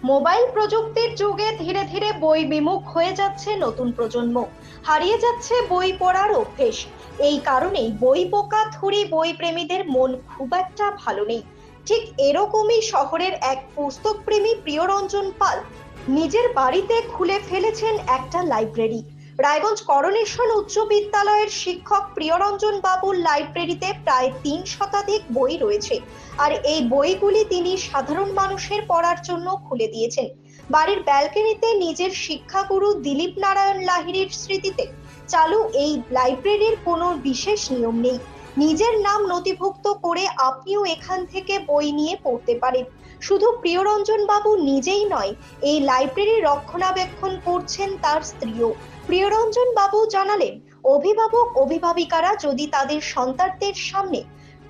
Mobile প্রযুক্তির যুগে ধীরে ধীরে বই বিমুখ হয়ে যাচ্ছে নতুন প্রজন্ম। হারিয়ে যাচ্ছে বই পড়ার অভ্যেস। এই কারণেই বই পোকা থুরি বই প্রেমীদের মন খুব একটা ভালো নেই। ঠিক এরকমই শহরের এক পুস্তক প্রেমী প্রিয়রঞ্জন পাল নিজের বাড়িতে খুলে ফেলেছেন একটা লাইব্রেরি। রায়গঞ্জ করোনেশন উচ্চ বিদ্যালয়ের শিক্ষক প্রিয়রঞ্জন বাবুর লাইব্রেরিতে প্রায় 3 শতাধিক বই রয়েছে। আর এই বইগুলি তিনি সাধারণ মানুষের পড়ার জন্য খুলে দিয়েছেন। বাড়ির ব্যালকনিতে নিজের শিক্ষাগুরু দিলীপ নারায়ণ লাহিড়ীর স্মৃতিতে চালু এই লাইব্রেরির কোনো বিশেষ নিয়ম নেই। নিজের নাম নথিভুক্ত করে আপনিও এখান থেকে বই নিয়ে পড়তে পারেন। শুধু প্রিয়রঞ্জন বাবু নিজেই নয়, এই লাইব্রেরি রক্ষণাবেক্ষণ করছেন তার স্ত্রীও। প্রিয়রঞ্জন বাবু জানালেন, অভিভাবক অভিভাবিকারা যদি তাদের সন্তানদের সামনে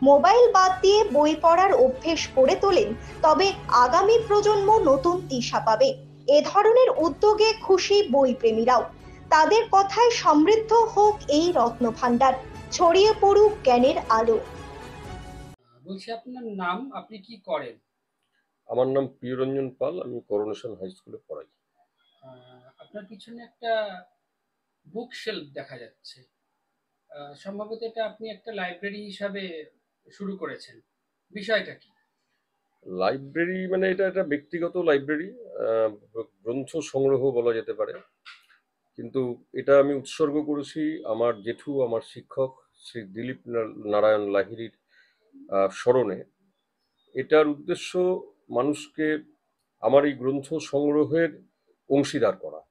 মোবাইল বাদ দিয়ে বই পড়ার অভ্যেস গড়ে তোলেন, তবে আগামী প্রজন্ম নতুন দিশা পাবে। এ ধরনের উদ্যোগে খুশি বই প্রেমীরাও। তাদের কথায় সমৃদ্ধ হোক এই রত্নভাণ্ডার, ছড়িয়ে পড়ুক জ্ঞানের আলো। বলছি আপনার নাম, আপনি কি করেন? আমার নাম প্রিয়রঞ্জন পাল, আমি করোনেশন হাই স্কুলে পড়াই। আপনার পিছনে একটা বুক শেলফ দেখা যাচ্ছে। সম্ভবত এটা আপনি একটা লাইব্রেরি হিসাবে শুরু করেছেন। বিষয়টা কি? লাইব্রেরি মানে এটা একটা ব্যক্তিগত লাইব্রেরি, গ্রন্থ সংগ্রহ বলা যেতে পারে। কিন্তু এটা আমি উৎসর্গ করেছি আমার জেঠু, আমার শিক্ষক শ্রী দিলীপ নারায়ণ লাহিড়ীর স্মরণে। এটার উদ্দেশ্য মানুষকে আমার এই গ্রন্থ সংগ্রহের অংশীদার করা।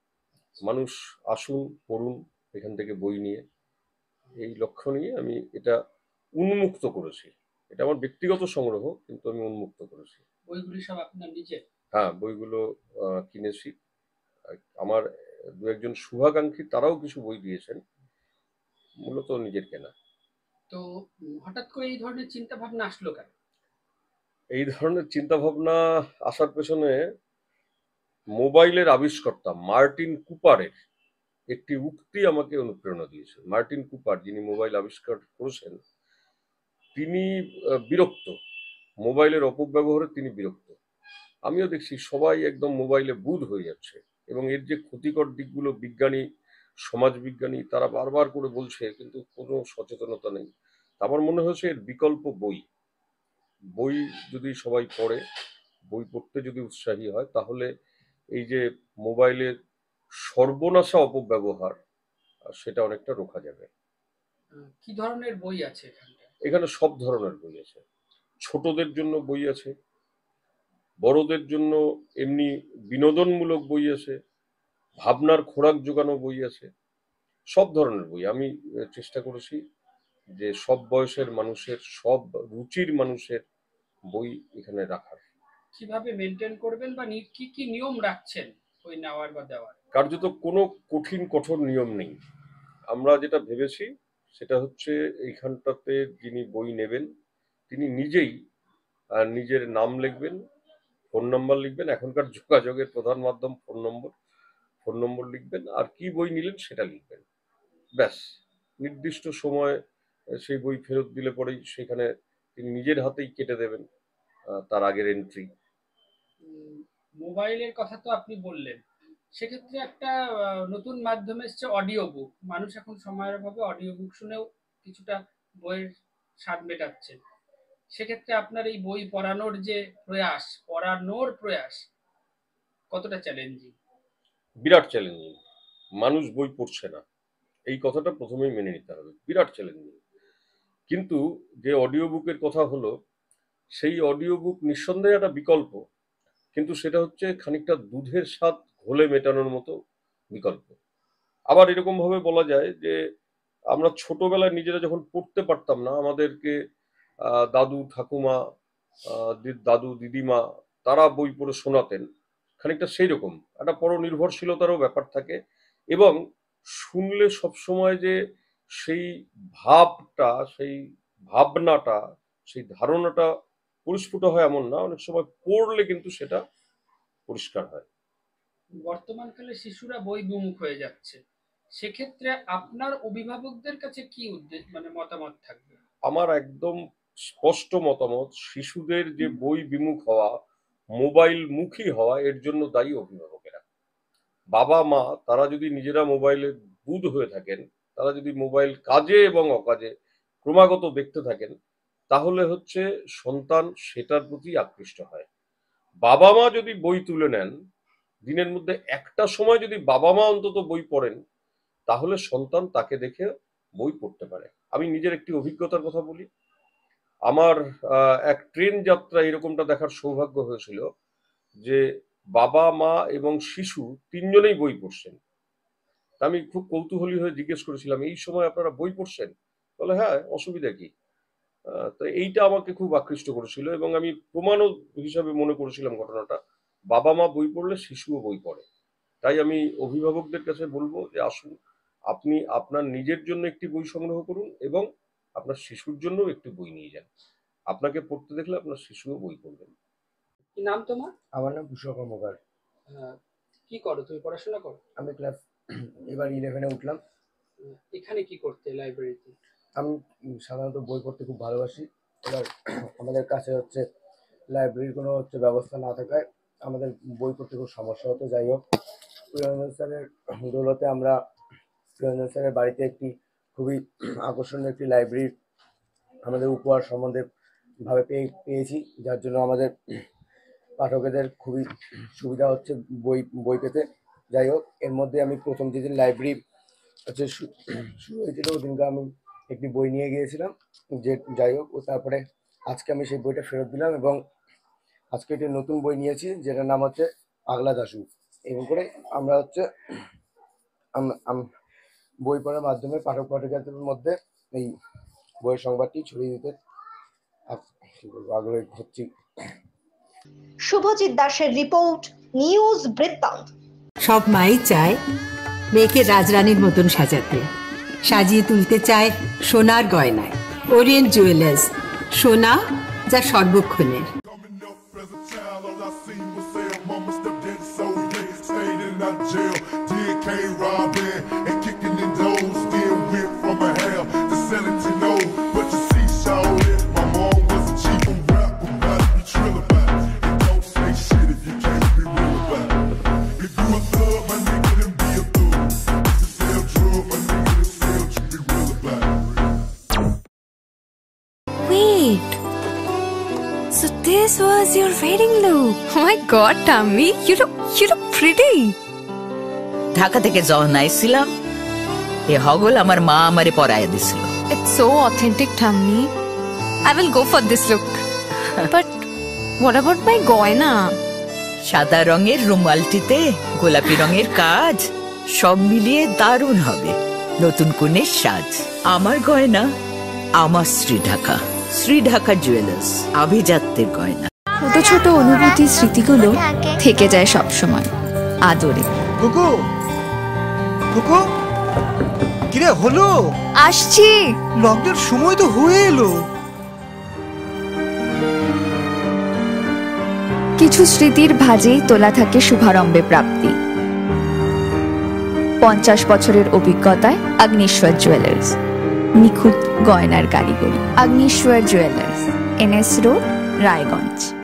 মানুষ আসুন, পড়ুন এখান থেকে বই নিয়ে, এই লক্ষ্য নিয়ে আমি এটা উন্মুক্ত করেছি। এটা আমার ব্যক্তিগত সংগ্রহ, কিন্তু আমি উন্মুক্ত করেছি। বইগুলি সব আপনার নিজের? হ্যাঁ, বইগুলো কিনেছি। আমার দু একজন শুভাকাঙ্ক্ষী তারাও কিছু বই দিয়েছেন, মূলত নিজের কেনা। তো হঠাৎ করে এই ধরনের চিন্তা ভাবনা আসলো কেন? এই ধরনের চিন্তা ভাবনা আসার পেছনে মোবাইলের আবিষ্কর্তা মার্টিন কুপারের একটি উক্তি আমাকে অনুপ্রেরণা দিয়েছে। মার্টিন কুপার, যিনি মোবাইল আবিষ্কার করেছেন, তিনি বিরক্ত, মোবাইলের অপব্যবহারে তিনি বিরক্ত। আমিও দেখছি সবাই একদম মোবাইলে বুঁদ হয়ে যাচ্ছে, এবং এর যে ক্ষতিকর দিকগুলো বিজ্ঞানী, সমাজবিজ্ঞানী তারা বারবার করে বলছে, কিন্তু কোনো সচেতনতা নেই। আমার মনে হয়েছে এর বিকল্প বই। বই যদি সবাই পড়ে, বই পড়তে যদি উৎসাহী হয়, তাহলে এই যে মোবাইলের সর্বনাশা অপব্যবহার, সেটা অনেকটা রোখা যাবে। কি ধরনের বই আছে এখানটায়? এখানে সব ধরনের বই আছে। ছোটদের জন্য বই আছে, বড়দের জন্য এমনি বিনোদনমূলক বই আছে, ভাবনার খোরাক জোগানো বই আছে, সব ধরনের বই। আমি চেষ্টা করেছি যে সব বয়সের মানুষের, সব রুচির মানুষের বই এখানে রাখার। কিভাবে মেনটেন করবেন বা কি কি নিয়ম রাখছেন বই নেওয়ার বা দেওয়ার? কার্যত কোনো কঠিন কঠোর নিয়ম নেই। আমরা যেটা ভেবেছি সেটা হচ্ছে, এইখানটাতে যিনি বই নেবেন তিনি নিজেই নিজের নাম লিখবেন, ফোন নাম্বার লিখবেন। এখনকার যোগাযোগের প্রধান মাধ্যম ফোন নম্বর। ফোন নম্বর লিখবেন, আর কি বই নিলেন সেটা লিখবেন, ব্যাস। নির্দিষ্ট সময় সেই বই ফেরত দিলে পরেই সেখানে তিনি নিজের হাতেই কেটে দেবেন তার আগের এন্ট্রি। মোবাইলের কথা তো আপনি বললেন, সেক্ষেত্রে একটা নতুন মাধ্যম এসছে অডিও বুক। মানুষ এখন সময়ের অভাবে অডিও বুক শুনেও কিছুটা বইয়ের স্বাদ মেটাচ্ছে। সেক্ষেত্রে আপনার এই বই পড়ানোর প্রয়াস কতটা চ্যালেঞ্জিং? বিরাট চ্যালেঞ্জিং। মানুষ বই পড়ছে না, এই কথাটা প্রথমেই মেনে নিতে হবে, বিরাট চ্যালেঞ্জিং। কিন্তু যে অডিও বুকের কথা হলো, সেই অডিও বুক নিঃসন্দেহে একটা বিকল্প, কিন্তু সেটা হচ্ছে খানিকটা দুধের স্বাদ ঘোলে মেটানোর মতো বিকল্প। আবার এরকম ভাবে বলা যায় যে আমরা ছোটবেলায় নিজেরা যখন পড়তে পারতাম না, আমাদেরকে দাদু ঠাকুমা, দাদু দিদিমা তারা বই পড়ে শোনাতেন, খানিকটা সেই রকম একটা পরনির্ভরশীলতারও ব্যাপার থাকে। এবং শুনলে সবসময় যে সেই ভাবটা, সেই ভাবনাটা, সেই ধারণাটা পরিস্ফুট হয় এমন না, অনেক সময় পড়লে কিন্তু সেটা পরিষ্কার হয়। বর্তমানকালে শিশুরা বই বিমুখ হয়ে যাচ্ছে। সেক্ষেত্রে আপনার অভিভাবকদের কাছে কি উদ্দেশ্য, মানে মতামত থাকবে? আমার একদম স্পষ্ট মতামত, শিশুদের যে বই বিমুখ হওয়া, মোবাইল মুখী হওয়া, এর জন্য দায়ী অভিভাবকেরা। বাবা মা তারা যদি নিজেরা মোবাইলে বুঁদ হয়ে থাকেন, তারা যদি মোবাইল কাজে এবং অকাজে ক্রমাগত দেখতে থাকেন, তাহলে হচ্ছে সন্তান সেটার প্রতি আকৃষ্ট হয়। বাবা মা যদি বই তুলে নেন, দিনের মধ্যে একটা সময় যদি বাবা মা অন্তত বই পড়েন, তাহলে সন্তান তাকে দেখে বই পড়তে পারে। আমি নিজের একটি অভিজ্ঞতার কথা বলি। আমার এক ট্রেন যাত্রা এরকমটা দেখার সৌভাগ্য হয়েছিল যে বাবা মা এবং শিশু তিনজনেই বই পড়ছেন। আমি খুব কৌতূহলী হয়ে জিজ্ঞেস করেছিলাম, এই সময় আপনারা বই পড়ছেন? বলে হ্যাঁ, অসুবিধা কি? তো এইটা আমাকে খুব আকৃষ্ট করেছিল এবং আমি প্রমাণও হিসাবে মনে করেছিলাম ঘটনাটা। বাবা মা বই পড়লে শিশুও বই পড়ে। তাই আমি অভিভাবকদের কাছে বলবো যে আসুন, আপনি আপনার নিজের জন্য একটি বই সংগ্রহ করুন এবং আপনার শিশুর জন্য একটি বই নিয়ে যান। আপনাকে পড়তে দেখলে আপনার শিশুও বই পড়বেন। কি নাম তোমার? আমার নাম কুশল কর্মকার। কি করো তুমি? পড়াশোনা করো? আমি ক্লাস এবার 11-এ উঠলাম। এখানে কি করতে লাইব্রেরিতে? আমি সাধারণত বই পড়তে খুব ভালোবাসি। এবার আমাদের কাছে হচ্ছে লাইব্রেরির কোনো ব্যবস্থা না থাকায় আমাদের বই পড়তে খুব সমস্যা হতো। যাই হোক, প্রিয়রঞ্জন স্যারের দৌলতে আমরা প্রিয়রঞ্জন স্যারের বাড়িতে একটি খুবই আকর্ষণীয় একটি লাইব্রেরি আমাদের উপহার সম্বন্ধে ভাবে পেয়েছি, যার জন্য আমাদের পাঠকেদের খুবই সুবিধা হচ্ছে বই পেতে। যাই হোক, এর মধ্যে আমি প্রথম যেদিন লাইব্রেরি হচ্ছে শুরু হয়েছিল, ওদিনকে আমি একটি বই নিয়ে গিয়েছিলাম। যাই হোক, ও তারপরে আজকে আমি সেই বইটা ফেরত দিলাম এবং আজকে একটি নতুন বই নিয়েছি, যেটার নাম হচ্ছে পাগলা দাশু। এরকম করে আমরা হচ্ছে বই পড়ার মাধ্যমে পাঠক পাঠিকাদের মধ্যে এই বইয়ের সংবাদটি ছড়িয়ে দিতে আগ্রহী হচ্ছি। শুভজিৎ দাসের রিপোর্ট, নিউজ বৃত্তান্ত। সব মাই চায় মেয়েকে রাজরানীর মতন সাজাতে, সাজিয়ে তুলতে চায় সোনার গয়নায়। ওরিয়েন্ট জুয়েলার্স, সোনা যা সর্বক্ষণের। So this was your wedding look. Oh my god, Tammy, you look pretty. Dhaka থেকে যখন আইছিলাম, এ হগল আমার মা আমারে পরাইয়া দিছিল। It's so authentic, Tammy. I will go for this look. But what about my goina? সাদা রঙের রুমালটিতে গোলাপি রঙের কাজ, সব মিলিয়ে দারুণ হবে নতুন কনের সাজ। আমার গয়না আমার শ্রী ঢাকা জুয়েলার্স, আভিজাত্যের গয়না। ছোট ছোট অনুভূতি, স্মৃতিগুলো থেকে যায় সব সময় আদরে। কুকু কুকু, কিরে হলো? আসছি, লকডাউন সময় তো হয়ে এলো। কিছু স্মৃতির ভাজেই তোলা থাকে শুভারম্ভে প্রাপ্তি। 50 বছরের অভিজ্ঞতায় আগ্নেশ্বর জুয়েলার্স, নিখুঁত গয়নার কারিগরি। Agneshwar jewellers, NS road, Raiganj.